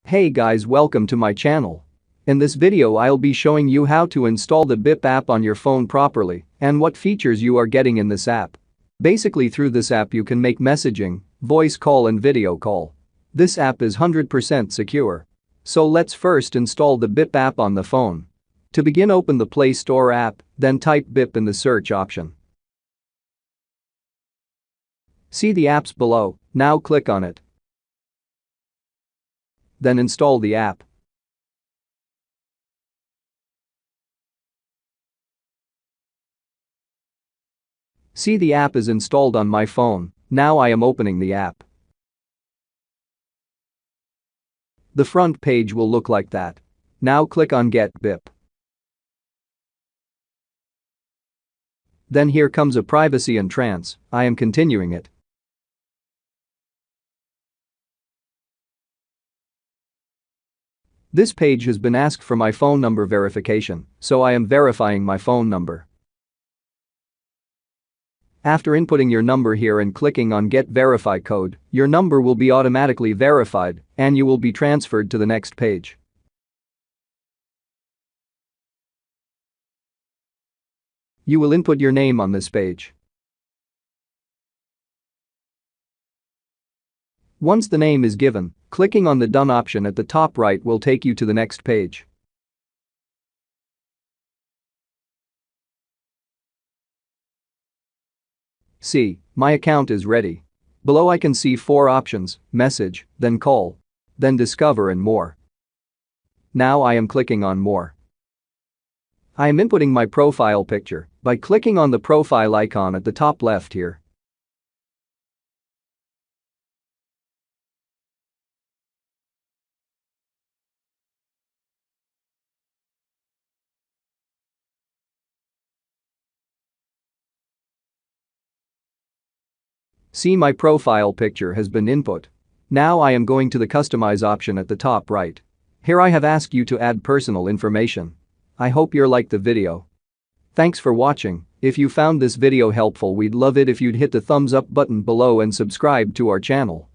Hey guys, welcome to my channel. In this video I'll be showing you how to install the BIP app on your phone properly and what features you are getting in this app. Basically through this app you can make messaging, voice call and video call. This app is 100% secure. So let's first install the BIP app on the phone. To begin, open the Play Store app, then type BIP in the search option. See the apps below, now click on it. Then install the app. See, the app is installed on my phone. Now I am opening the app. The front page will look like that. Now click on Get BIP. Then here comes a privacy and trans. I am continuing it. This page has been asked for my phone number verification, so I am verifying my phone number. After inputting your number here and clicking on Get Verify Code, your number will be automatically verified and you will be transferred to the next page. You will input your name on this page. Once the name is given, clicking on the Done option at the top right will take you to the next page. See, my account is ready. Below I can see 4 options: message, then call, then discover and more. Now I am clicking on more. I am inputting my profile picture by clicking on the profile icon at the top left here. See, my profile picture has been input. Now I am going to the Customize option at the top right. Here I have asked you to add personal information. I hope you liked the video. Thanks for watching. If you found this video helpful, we'd love it if you'd hit the thumbs up button below and subscribe to our channel.